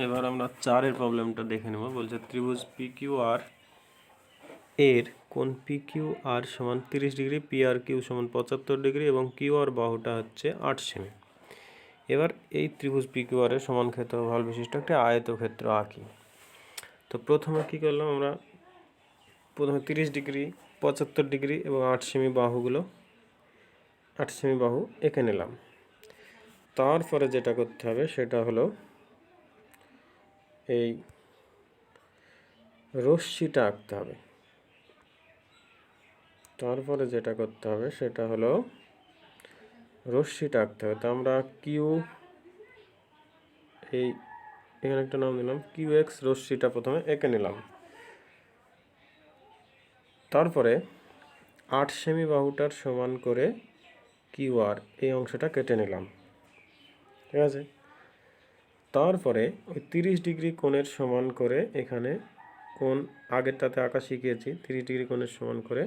এবার আমরা 4-এর প্রবলেমটা দেখে নেব। বলছে ত্রিভুজ PQR এর কোণ PQR সমান 30 ডিগ্রি, PRQ সমান 75 ডিগ্রি এবং QR বাহুটা হচ্ছে 8 সেমি। এবার এই ত্রিভুজ PQR এর সমান ক্ষেত্রফল বিশিষ্ট একটা আয়তক্ষেত্র আঁকি। তো প্রথমে কী করলাম আমরা, প্রথমে 30 ডিগ্রি, 75 ডিগ্রি এবং 8 সেমি বাহুগুলো 8 সেমি বাহু এঁকে নিলাম। তারপরে যেটা করতে হবে সেটা হলো এই রশ্মিটা আঁকতে হবে। তারপরে যেটা করতে হবে সেটা হলো রশ্মিটা আঁকতে হবে। তো আমরা এখানে একটা নাম দিলাম QX, রশ্মিটা প্রথমে এঁকে নিলাম। তারপরে 8 সেমি বাহুটার সমান করে QR এই অংশটা কেটে নিলাম, ঠিক আছে। তারপরে ওই 30 ডিগ্রি কোণের সমান করে এখানে কোণ আগেরটাতে আঁকা শিখিয়েছি, 30 ডিগ্রি কোণের সমান করে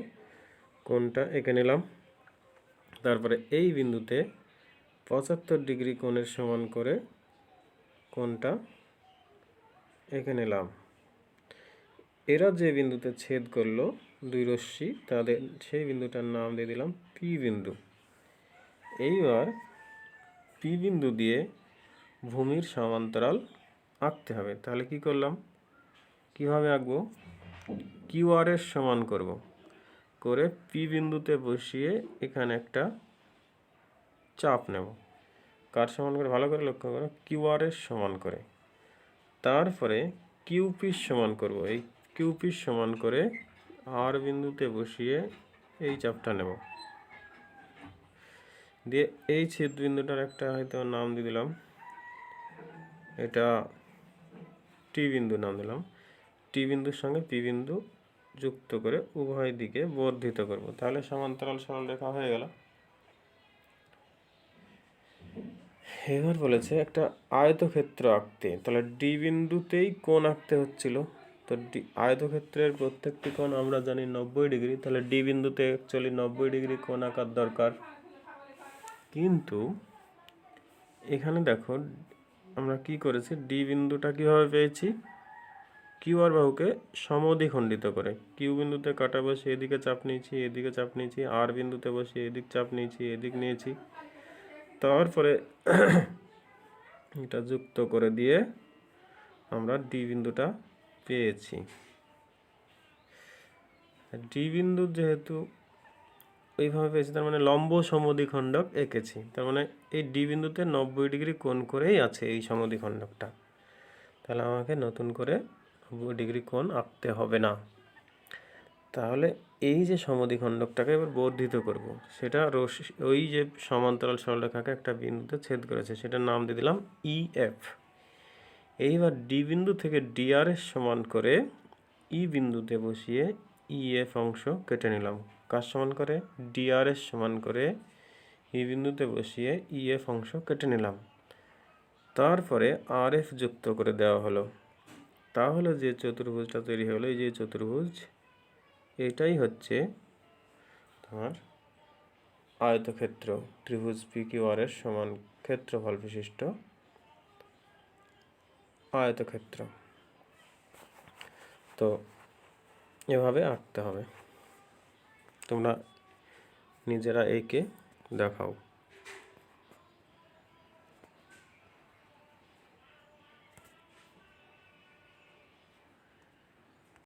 কোণটা এঁকে নিলাম। তারপরে এই বিন্দুতে 75 ডিগ্রি কোণের সমান করে কোণটা এঁকে নিলাম। এরা যে বিন্দুতে ছেদ করলো দুই রশ্মি, তাদের সেই বিন্দুটার নাম দিয়ে দিলাম P বিন্দু। এইবার P বিন্দু দিয়ে ভূমির সমান্তরাল আঁকতে হবে। তাহলে কি করলাম, কিভাবে আঁকবো, QR এর সমান করব, করে P বিন্দুতে বসিয়ে এখানে একটা চাপ নেব। কার সমান করে, ভালো করে লক্ষ্য করো, QR এর সমান করে। তারপরে QP সমান করব, এই QP সমান করে R বিন্দুতে বসিয়ে এই চাপটা নেব, দিয়ে এই ছেদ বিন্দুটার একটা হয়তো নাম দিয়ে দিলাম, এটা T বিন্দু নাম দিলাম। T বিন্দুর সঙ্গে P বিন্দু যুক্ত করে উভয় দিকে বর্ধিত করব, তাহলে সমান্তরাল সরলরেখা হয়ে গেল। এবার বলেছে একটা আয়তক্ষেত্র আঁকতে, তাহলে D বিন্দুতেই কোণ আঁকতে হচ্ছিল। তো আয়তক্ষেত্রের প্রত্যেকটি কোণ আমরা জানি 90 ডিগ্রি, তাহলে D বিন্দুতে অ্যাকচুয়ালি 90 ডিগ্রি কোণ আঁকার দরকার। কিন্তু এখানে দেখো আমরা কি করেছি, D বিন্দুটা কীভাবে পেয়েছি, QR বাহুকে সমদ্বিখণ্ডিত করে। Q বিন্দুতে কাটা বসে এদিকে চাপ নিয়েছি, এদিকে চাপ নিয়েছি, R বিন্দুতে বসে এদিক চাপ নিয়েছি, এদিক নিয়েছি। তারপরে এটা যুক্ত করে দিয়ে আমরা D বিন্দুটা পেয়েছি। D বিন্দু যেহেতু ওইভাবে পেয়েছি, তার মানে লম্ব সমদ্বিখণ্ডক এঁকেছি, তার মানে এই D বিন্দুতে 90 ডিগ্রি কোণ করেই আছে এই সমদ্বিখণ্ডকটা। তাহলে আমাকে নতুন করে 90 ডিগ্রি কোণ আঁকতে হবে না। তাহলে এই যে সমদ্বিখণ্ডকটাকে এবার বর্ধিত করব, সেটা ওই যে সমান্তরাল সরলরেখাকে একটা বিন্দুতে ছেদ করেছে, সেটার নাম দিয়ে দিলাম EF। এইবার D বিন্দু থেকে DR এর সমান করে E বিন্দুতে বসিয়ে EF অংশ কেটে নিলাম। কার সমান করে, DR এর সমান করে E বিন্দুতে বসিয়ে EF অংশ কেটে নিলাম। তারপরে RF যুক্ত করে দেওয়া হলো। তাহলে যে চতুর্ভুজটা তৈরি হলো, এই যে চতুর্ভুজ, এটাই হচ্ছে তোমার আয়তক্ষেত্র, ত্রিভুজ PQR এর সমান ক্ষেত্রফল বিশিষ্ট আয়তক্ষেত্র। তো এভাবে আঁকতে হবে, তোমরা নিজেরা এঁকে দেখাও।